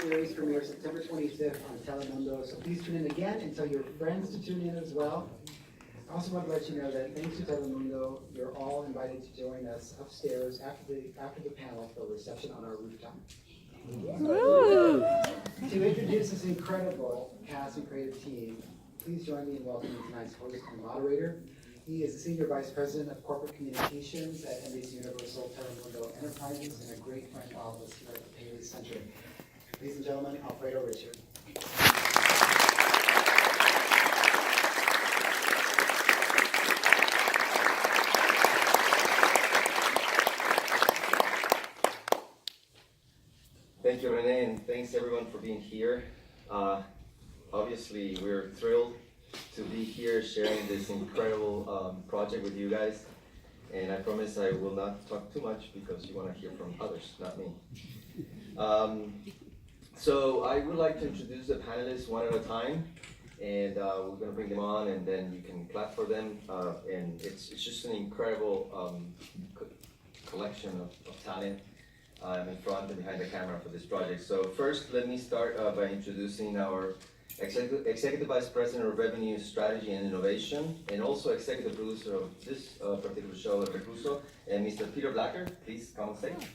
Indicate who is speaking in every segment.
Speaker 1: series premieres September 25th on Telemundo, so please tune in again and tell your friends to tune in as well. I also want to let you know that thanks to Telemundo, you're all invited to join us upstairs after the panel for a reception on our rooftop. To introduce this incredible cast and creative team, please join me in welcoming tonight's host and moderator. He is the Senior Vice President of Corporate Communications at NBC Universal Telemundo Enterprises and a great friend of all of us here at the Paley Center. Ladies and gentlemen, Alfredo Richard.
Speaker 2: Thank you, Renee, and thanks everyone for being here. Obviously, we're thrilled to be here sharing this incredible project with you guys. And I promise I will not talk too much because you want to hear from others, not me. So I would like to introduce the panelists one at a time. And we're going to bring them on and then you can clap for them. And it's just an incredible collection of talent. In front and behind the camera for this project. So first, let me start by introducing our Executive Vice President of Revenue Strategy and Innovation, and also Executive Producer of this particular show, Recluso, and Mr. Peter Blacker. Please come on stage.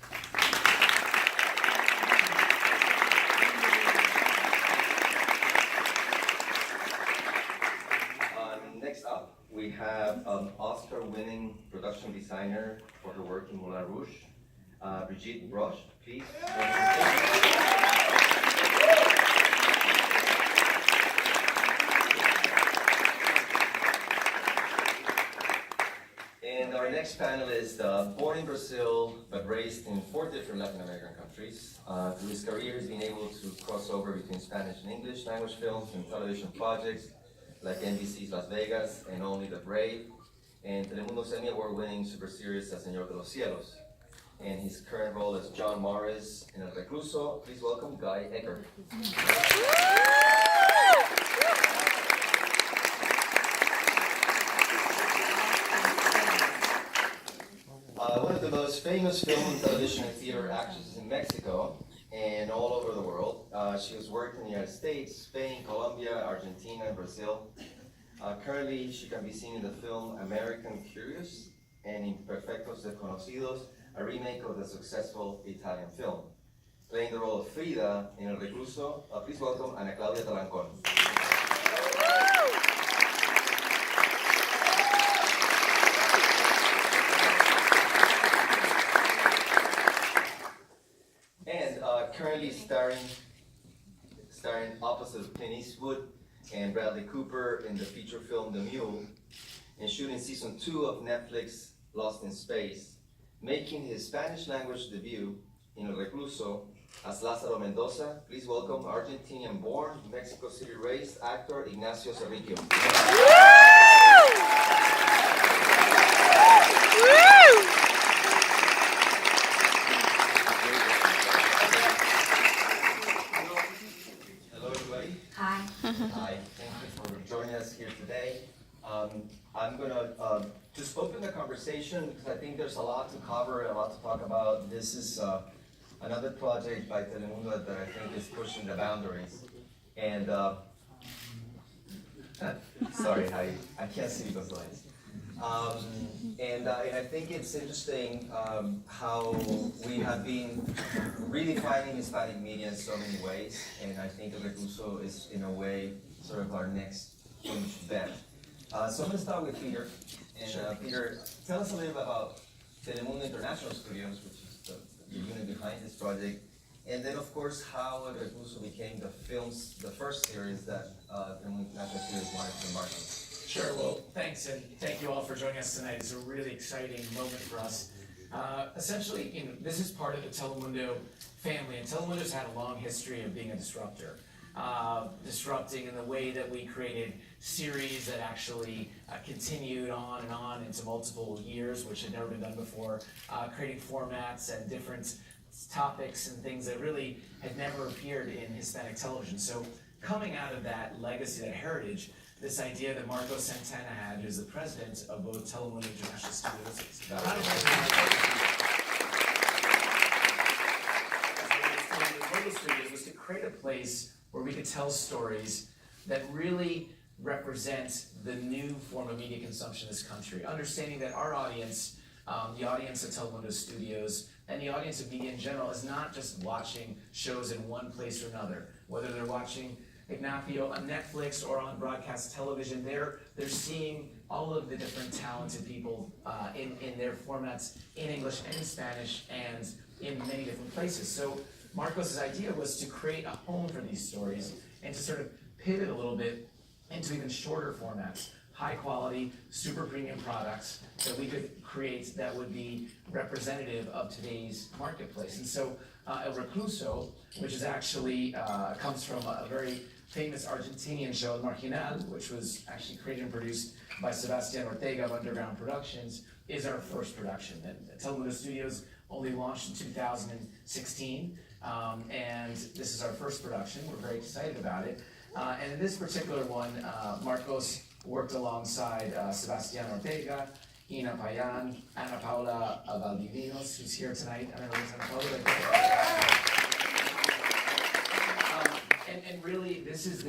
Speaker 2: Next up, we have an Oscar-winning production designer for her work in Moulin Rouge, Brigitte Broche, please. And our next panelist, born in Brazil, but raised in 4 different Latin American countries. Through his career, he's been able to cross over between Spanish and English language films and television projects like NBC's Las Vegas and Only the Brave, and Telemundo's Emmy Award-winning super series El Señor de los Cielos. And his current role as John Morris in El Recluso. Please welcome Guy Ecker. One of the most famous film and television and theater actresses in Mexico and all over the world. She has worked in the United States, Spain, Colombia, Argentina, and Brazil. Currently, she can be seen in the film American Curious and in Perfectos Desconocidos, a remake of the successful Italian film. Playing the role of Frida in El Recluso, please welcome Ana Claudia Talancón. And currently starring opposite Clint Eastwood and Bradley Cooper in the feature film The Mule, and shooting season 2 of Netflix Lost in Space, making his Spanish language debut in El Recluso as Lázaro Mendoza. Please welcome Argentinian-born, Mexico City-raised actor Ignacio Cerriquio. Hello, everybody.
Speaker 3: Hi.
Speaker 2: Hi. Thank you for joining us here today. I'm going to just open the conversation because I think there's a lot to cover and a lot to talk about. This is another project by Telemundo that I think is pushing the boundaries. And sorry, I can't see those lines. And I think it's interesting how we have been redefining Hispanic media in so many ways. And I think El Recluso is, in a way, sort of our next huge bet. So I'm going to start with Peter. And Peter, tell us a little bit about Telemundo International Studios, which is the unit behind this project. And then, of course, how El Recluso became the first series that Telemundo International Studios wanted to embark on.
Speaker 4: Sure, well, thanks, and thank you all for joining us tonight. It's a really exciting moment for us. Essentially, this is part of the Telemundo family, and Telemundo's had a long history of being a disruptor. Disrupting in the way that we created series that actually continued on into multiple years, which had never been done before, creating formats and different topics and things that really had never appeared in Hispanic television. So coming out of that legacy, that heritage, this idea that Marco Santana had, who's the president of both Telemundo International Studios, was to create a place where we could tell stories that really represent the new form of media consumption in this country, understanding that our audience, the audience of Telemundo Studios, and the audience of media in general is not just watching shows in one place or another. Whether they're watching Ignacio on Netflix or on broadcast television, they're seeing all of the different talented people in their formats in English and in Spanish and in many different places. So Marcos's idea was to create a home for these stories and to sort of pivot a little bit into even shorter formats, high quality, super premium products that we could create that would be representative of today's marketplace. And so El Recluso, which is actually comes from a very famous Argentinian show, El Marginal, which was actually created and produced by Sebastián Ortega of Underground Productions, is our first production. And Telemundo Studios only launched in 2016, and this is our first production. We're very excited about it. And in this particular one, Marcos worked alongside Sebastián Ortega, Ina Payan, Ana Paula Valdivinos, who's here tonight. I don't know who's Ana Paula. And really, this is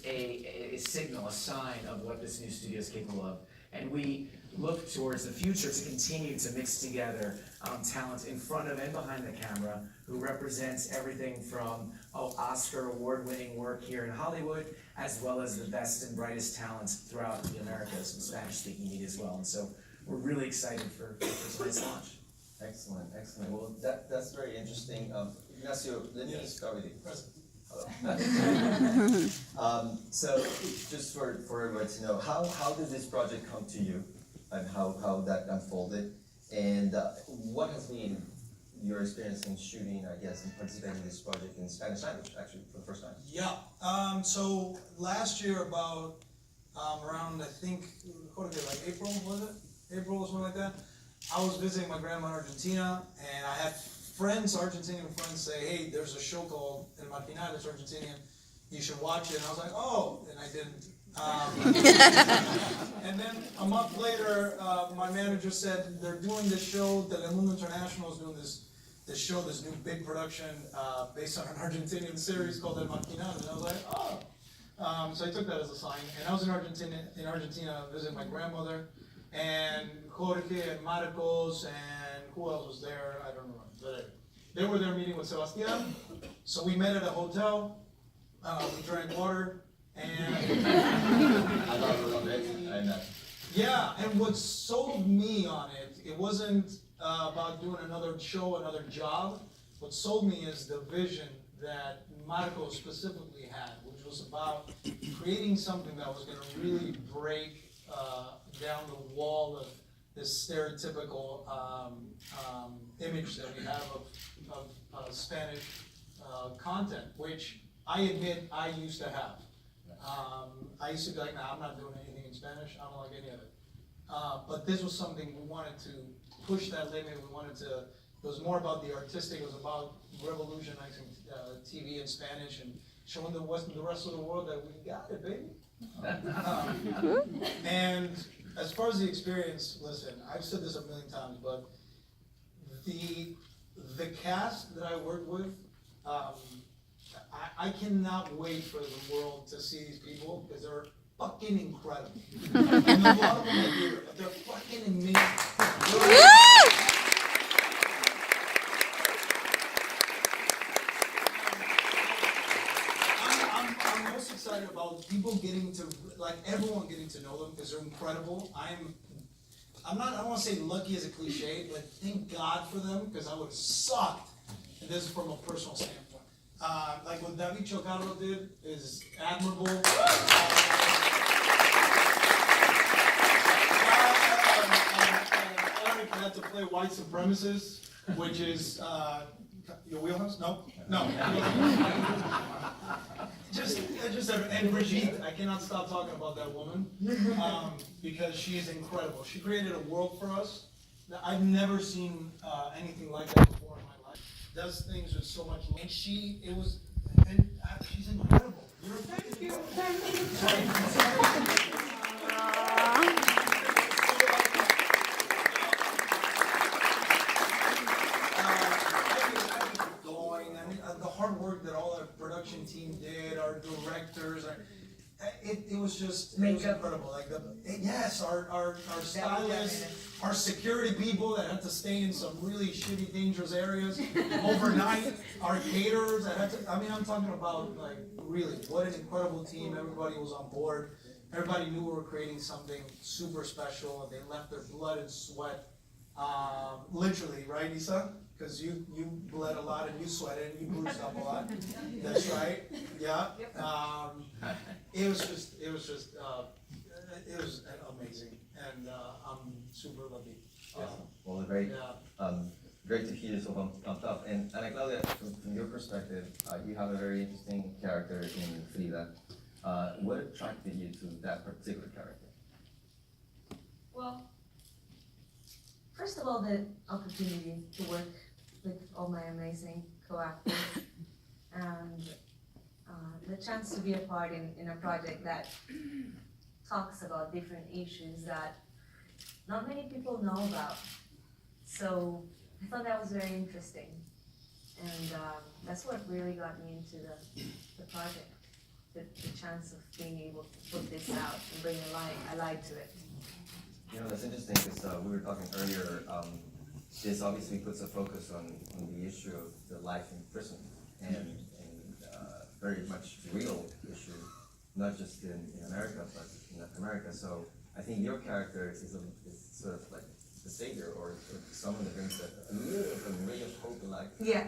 Speaker 4: a signal, a sign of what this new studio is capable of. And we look towards the future to continue to mix together talent in front of and behind the camera who represents everything from Oscar award-winning work here in Hollywood, as well as the best and brightest talents throughout the Americas and Spanish-speaking media as well. And so we're really excited for tonight's launch.
Speaker 2: Excellent, excellent. Well, that's very interesting. Ignacio, let me start with you. Present. So just for everybody to know, how did this project come to you and how that unfolded, and what has been your experience in shooting, I guess, and participating in this project in Spanish language, actually, for the first time?
Speaker 3: Yeah, so last year about around, I think, like April, was it? April or something like that. I was visiting my grandma in Argentina, and I had Argentinian friends say, hey, there's a show called El Marginal, it's Argentinian, you should watch it. And I was like, oh, and I didn't. And then a month later, my manager said, they're doing this show, Telemundo International is doing this show, this new big production based on an Argentinian series called El Marginal. And I was like, oh. So I took that as a sign. And I was in Argentina visiting my grandmother, and Jorge and Marcos, and who else was there? I don't remember. They were there meeting with Sebastián. So we met at a hotel, we drank water, and
Speaker 2: I love it.
Speaker 3: yeah, and what sold me on it, it wasn't about doing another show, another job. What sold me is the vision that Marcos specifically had, which was about creating something that was going to really break down the wall of this stereotypical image that we have of Spanish content, which I admit I used to have. I used to be like, nah, I'm not doing anything in Spanish, I don't like any of it. But this was something we wanted to push that limit, it was more about the artistic, it was about revolutionizing TV in Spanish and showing the rest of the world that we got it, baby. And as far as the experience, listen, I've said this a million times, but the cast that I worked with, I cannot wait for the world to see these people because they're fucking incredible. And a lot of them are here, but they're fucking amazing. I'm most excited about people getting to, like everyone getting to know them because they're incredible. I don't want to say lucky as a cliche, but thank God for them because I would have sucked. And this is from a personal standpoint. Like what David Chocarro did is admirable. Eric had to play white supremacist, which is your wheelhouse? No. And Brigitte, I cannot stop talking about that woman because she is incredible. She created a world for us that I've never seen anything like that before in my life. Does things with so much love. And she's incredible. Thank you. The hard work that all our production team did, our directors, it was just, it was
Speaker 5: Makeup.
Speaker 3: incredible, like yes, our stylists, our security people that had to stay in some really shitty, dangerous areas overnight, our caterers that had to, I mean, I'm talking about like, really, what an incredible team, everybody was on board, everybody knew we were creating something super special, and they left their blood and sweat, literally, right, Isa? Because you bled a lot and you sweated and you bruised up a lot. That's right. Yeah. It was amazing, and I'm super lucky.
Speaker 2: Well, great.
Speaker 3: Yeah.
Speaker 2: Great to hear you so pumped up. And I know that from your perspective, you have a very interesting character in Frida. What attracted you to that particular character?
Speaker 5: Well, first of all, the opportunity to work with all my amazing co-actors and the chance to be a part in a project that talks about different issues that not many people know about. So I thought that was very interesting, and that's what really got me into the project, the chance of being able to put this out and bring a light to it.
Speaker 2: You know, that's interesting because we were talking earlier, this obviously puts a focus on the issue of the life in prison and very much real issue, not just in America, but in Latin America. So I think your character is sort of like the savior or someone that brings a little bit of a ray of hope in life.
Speaker 5: Yeah.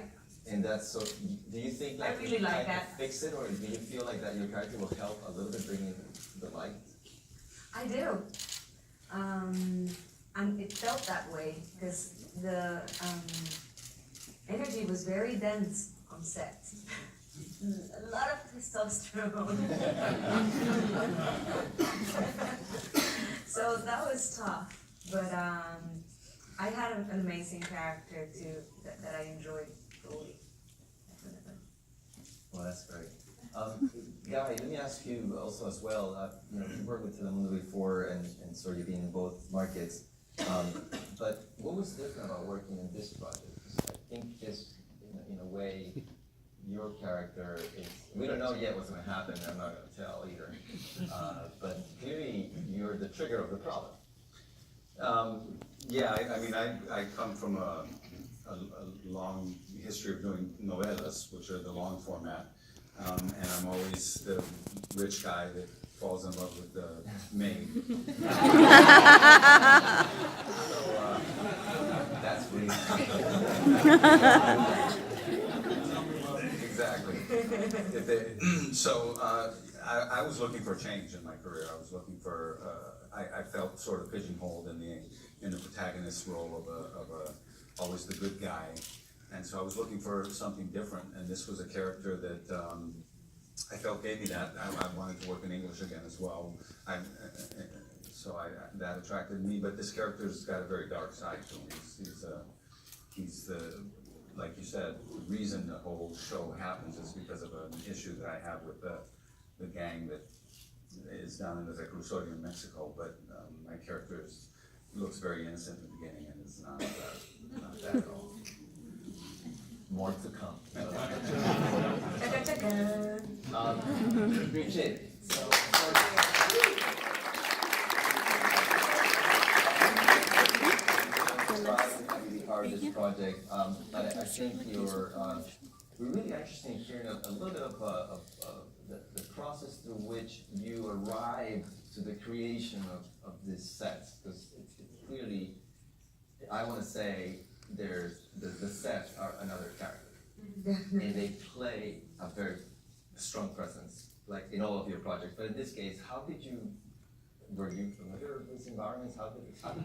Speaker 2: And that's so, do you think
Speaker 5: I
Speaker 2: like
Speaker 5: really
Speaker 2: you
Speaker 5: like
Speaker 2: kind
Speaker 5: that.
Speaker 2: of fix it, or do you feel like that your character will help a little bit bring in the light?
Speaker 5: I do. And it felt that way because the energy was very dense on set. A lot of testosterone. So that was tough, but I had an amazing character too that I enjoyed fully. Definitely.
Speaker 2: Well, that's great. Guy, let me ask you also as well, you know, you worked with Telemundo before and so you've been in both markets, but what was different about working in this project? 'Cause I think this, in a way, your character is, we don't know yet what's gonna happen, I'm not gonna tell either, but clearly you're the trigger of the problem.
Speaker 6: Yeah, I mean, I come from a long history of doing novelas, which are the long format, and I'm always the rich guy that falls in love with the maid.
Speaker 2: That's really.
Speaker 6: Exactly. So I was looking for a change in my career. I was looking for, I felt sort of pigeonholed in the protagonist role of always the good guy. And so I was looking for something different, and this was a character that I felt gave me that. I wanted to work in English again as well. So that attracted me, but this character's got a very dark side to him. He's the, like you said, the reason the whole show happens is because of an issue that I have with the gang that is down in the Recluso in Mexico, but my character looks very innocent in the beginning, and it's not that at all.
Speaker 2: More to come.
Speaker 5: Chaka chaka.
Speaker 2: Bridget, so. Part of this project, but I think we're really interested in hearing a little bit of the process through which you arrived to the creation of this set, because it's clearly, I want to say, the set are another character, and they play a very strong presence, like in all of your projects. But in this case, how did you? Were you familiar with these environments? How did it happen?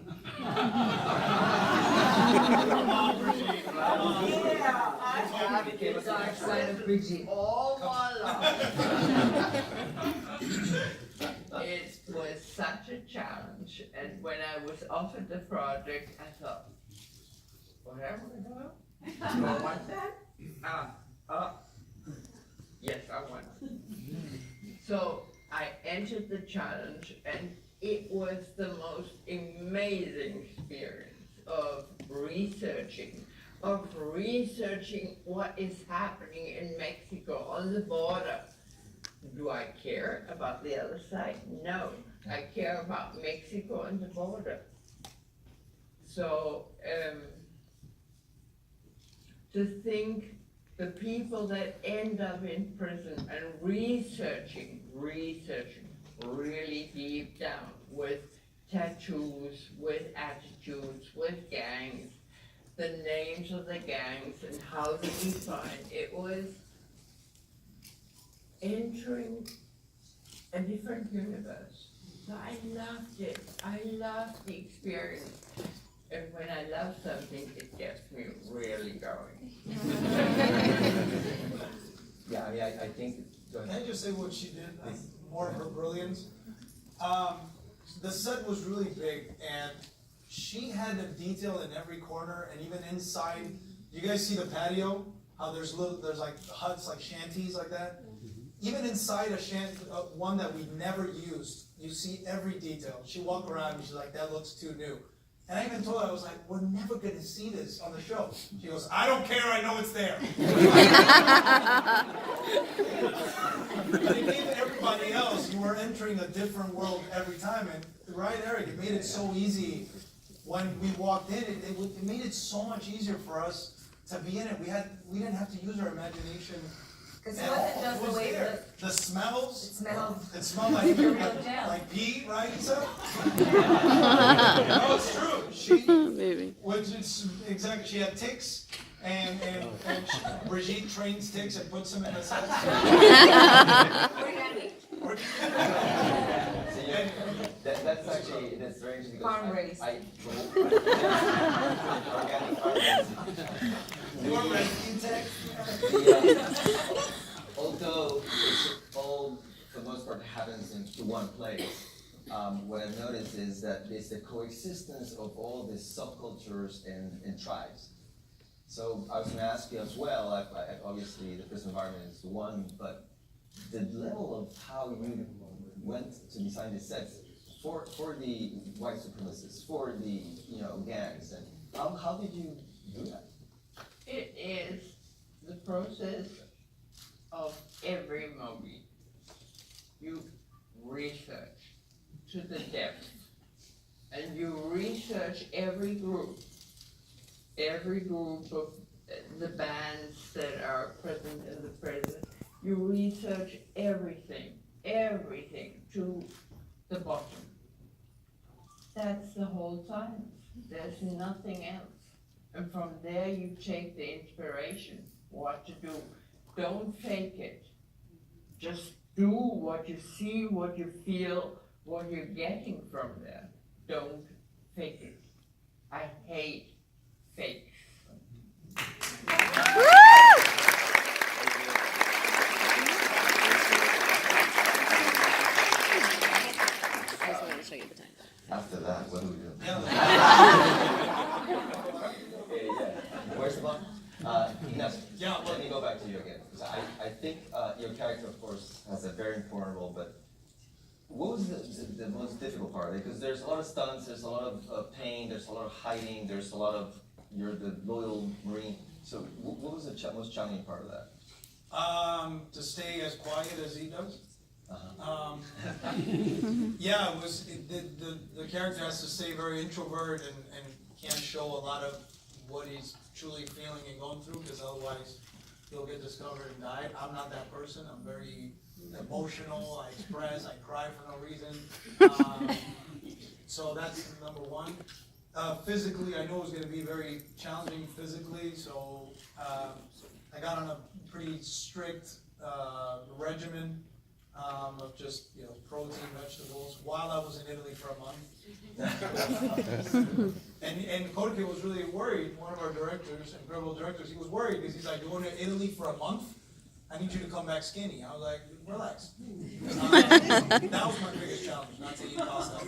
Speaker 5: Yeah, the dark side of Brigitte.
Speaker 7: All my life. It was such a challenge, and when I was offered the project, I thought, whatever we do, you don't want that? Yes, I want it. So I entered the challenge, and it was the most amazing experience of researching, of researching what is happening in Mexico on the border. Do I care about the other side? No, I care about Mexico and the border. So, to think the people that end up in prison and researching really deep down with tattoos, with attitudes, with gangs, the names of the gangs and how they're defined. It was entering a different universe. So I loved it. I loved the experience. And when I love something, it gets me really going.
Speaker 2: Yeah, I mean, I think, go
Speaker 3: Can
Speaker 2: ahead.
Speaker 3: I just say what she did, more of her brilliance? The set was really big, and she had a detail in every corner, and even inside. You guys see the patio? How there's like huts, like shanties, like that. Even inside a shanty, one that we never used, you see every detail. She walked around and she's like, "That looks too new." And I even told her, I was like, "We're never gonna see this on the show." She goes, "I don't care, I know it's there." But it gave everybody else, you were entering a different world every time. And right, Eric, it made it so easy. When we walked in, it made it so much easier for us to be in it. We didn't have to use our imagination.
Speaker 5: Because
Speaker 3: at
Speaker 5: it
Speaker 3: all.
Speaker 5: wasn't just
Speaker 3: It was
Speaker 5: the way
Speaker 3: there. The
Speaker 5: it
Speaker 3: smells.
Speaker 5: smelled.
Speaker 3: It smelled like
Speaker 5: You're real jail.
Speaker 3: like pee, right, Isa? No, it's true. She,
Speaker 8: Maybe.
Speaker 3: which is exactly. She had ticks, and Brigitte trains ticks and puts them in a set.
Speaker 2: So, yeah, that's actually, that's very interesting. because
Speaker 5: Farm raised.
Speaker 2: Organic farm raised.
Speaker 3: You are raising ticks.
Speaker 2: Although it's all, for the most part, happens in one place, what I've noticed is that it's the coexistence of all these subcultures and tribes. So I was going to ask you as well, obviously the prison environment is the one, but the level of how you went to design the sets for the white supremacists, for the gangs, and how did you do that?
Speaker 7: It is the process of every movie. You research to the depth, and you research every group of the bands that are present in the prison. You research everything to the bottom. That's the whole science. There's nothing else. And from there you take the inspiration, what to do. Don't fake it. Just do what you see, what you feel, what you're getting from there. Don't fake it. I hate fakes.
Speaker 8: I just wanted to show you the time.
Speaker 2: After that, what do we do?
Speaker 3: Yeah.
Speaker 2: Where's the button? Ignacio,
Speaker 3: Yeah,
Speaker 2: let me go back to you again. Because I think your character, of course, has a very important role, but what was the most difficult part? Because there's a lot of stunts, there's a lot of pain, there's a lot of hiding, there's a lot of, you're the loyal Marine. So what was the most challenging part of that?
Speaker 3: To stay as quiet as he does.
Speaker 2: Uh-huh.
Speaker 3: Yeah, it was the character has to stay very introvert and can't show a lot of what he's truly feeling and going through, because otherwise he'll get discovered and die. I'm not that person. I'm very emotional. I express. I cry for no reason. So that's number one. Physically, I know it was going to be very challenging physically, so I got on a pretty strict regimen of just protein, vegetables, while I was in Italy for a month. And Kodake was really worried. One of our directors, incredible directors, he was worried because he's like, "You're going to Italy for a month? I need you to come back skinny." I was like, "Relax." That was my biggest challenge, not to eat pasta.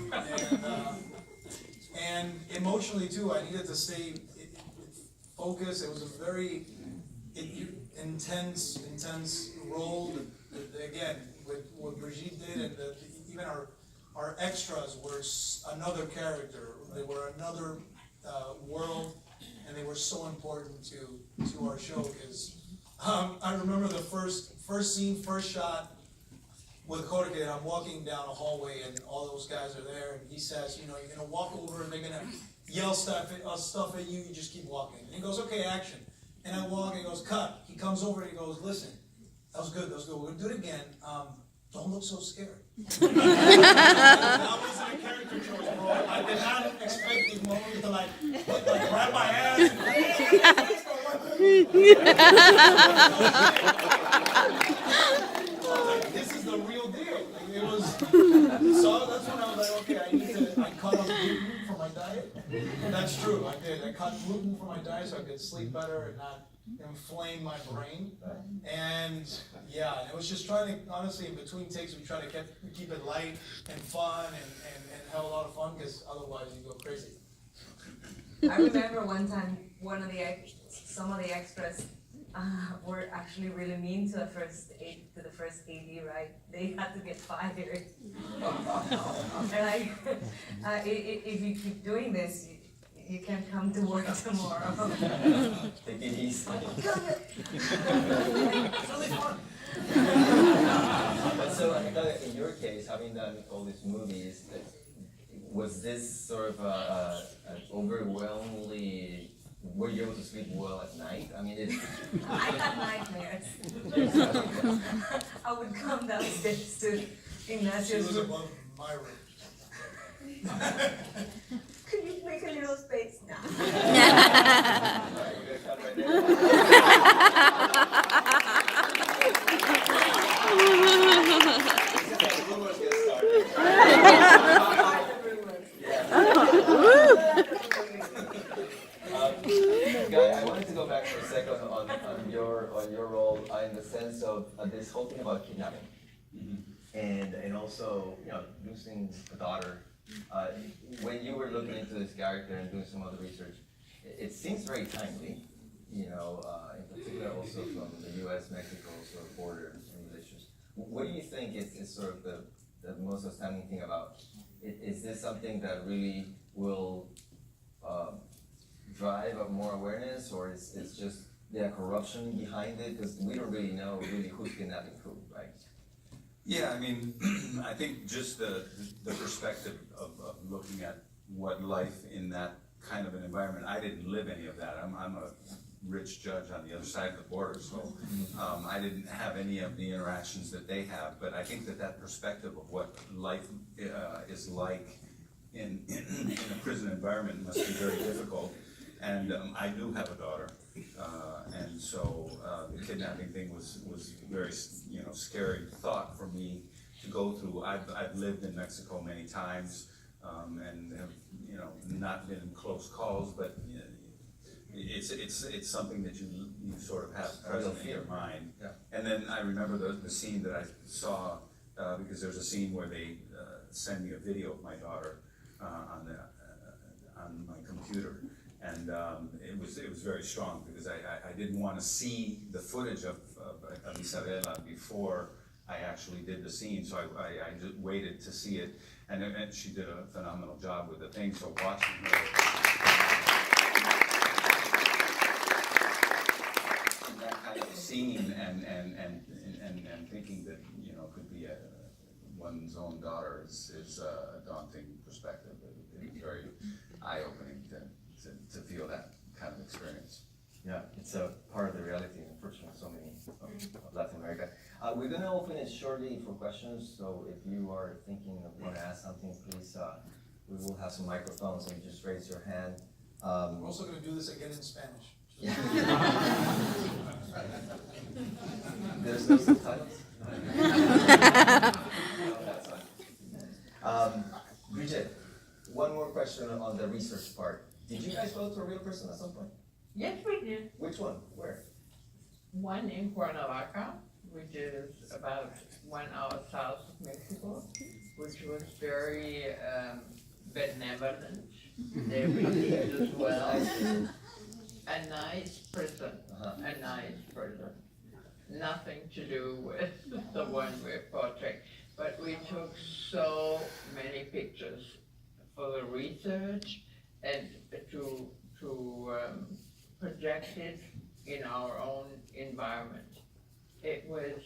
Speaker 3: And emotionally too, I needed to stay focused. It was a very intense role. Again, with what Brigitte did, and even our extras were another character. They were another world, and they were so important to our show, because I remember the first scene, first shot with Jorge, and I'm walking down a hallway and all those guys are there, and he says, you're gonna walk over and they're gonna yell stuff at you, you just keep walking. And he goes, okay, action. And I walk and he goes, cut. He comes over and he goes, listen, that was good, we're gonna do it again. Don't look so scared. That wasn't a character choice, bro. I did not expect these moments to like grab my ass. This is the real deal. Like, it was. So that's when I was like, okay, I cut off gluten from my diet. That's true. I did. I cut gluten from my diet so I could sleep better and not inflame my brain. And yeah, it was just trying to, honestly, in between takes, we try to keep it light and fun and have a lot of fun, because otherwise you go crazy.
Speaker 5: I remember one time, some of the extras were actually really mean to the first AD, right? They had to get fired. And if you keep doing this, you can't come to work tomorrow.
Speaker 2: Take it easy.
Speaker 3: It's really fun.
Speaker 2: But so, in your case, having done all these movies, was this sort of an overwhelmingly, were you able to sleep well at night? I mean,
Speaker 5: I had nightmares. I would come downstairs to
Speaker 3: She
Speaker 5: Ignacio's
Speaker 3: was
Speaker 5: room.
Speaker 3: above my room.
Speaker 5: Could you make a little space? No.
Speaker 2: Alright, we're gonna cut right there. The rumors get started. Guy, I wanted to go back for a second on your role in the sense of this whole thing about kidnapping, and also losing a daughter. When you were looking into this character and doing some other research, it seems very timely. In particular also from the U.S.-Mexico sort of border and relations. What do you think is sort of the most outstanding thing about it? Is this something that really will drive up more awareness, or is it's just corruption behind it? Because we don't really know who's kidnapping who, right?
Speaker 6: Yeah, I mean, I think just the perspective of looking at what life in that kind of an environment. I didn't live any of that. I'm a rich judge on the other side of the border, so I didn't have any of the interactions that they have. But I think that perspective of what life is like in a prison environment must be very difficult. And I do have a daughter, and so the kidnapping thing was very scary thought for me to go through. I've lived in Mexico many times, and have not been in close calls, but it's something that you sort of have present in your mind.
Speaker 2: Yeah.
Speaker 6: And then I remember the scene that I saw, because there's a scene where they send me a video of my daughter on my computer. And it was very strong, because I didn't want to see the footage of Isabela before I actually did the scene, so I just waited to see it, and she did a phenomenal job with the thing. So watching her that kind of scene and thinking that could be one's own daughter is a daunting perspective. It was very eye-opening to feel that kind of experience.
Speaker 2: Yeah, it's a part of the reality, unfortunately, so many of Latin America. We're going to open it shortly for questions, so if you are thinking of want to ask something, please, we will have some microphones, so you just raise your hand.
Speaker 3: We're also going to do this again in Spanish.
Speaker 2: Yeah. There's no subtitles? No, that's fine. Bridget, one more question on the research part. Did you guys go to a real person at some point?
Speaker 7: Yes, we did.
Speaker 2: Which one? Where?
Speaker 7: One in Cuernavaca, which is about 1 hour south of Mexico, which was very benevolent. They received us well. A nice prison, a nice prison. Nothing to do with the one we're portraying. But we took so many pictures for the research and to project it in our own environment. It was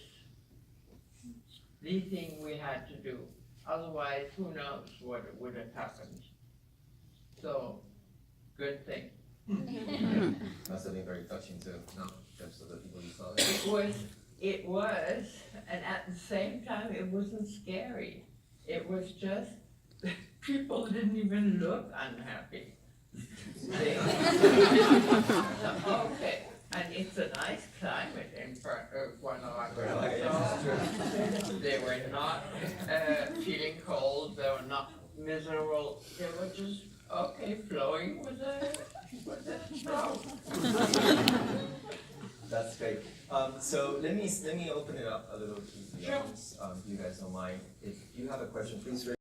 Speaker 7: the thing we had to do. Otherwise, who knows what would have happened. So, good thing.
Speaker 2: Must have been very touching too, no? In terms of the people you saw.
Speaker 7: It was, and at the same time, it wasn't scary. It was just, people didn't even look unhappy. Okay, and it's a nice climate in front of Guanajuato. So they were not feeling cold, they were not miserable, they were just, okay, flowing with the flow.
Speaker 2: That's great. So let me open it up a little to the audience, if you guys don't mind. If you have a question, please raise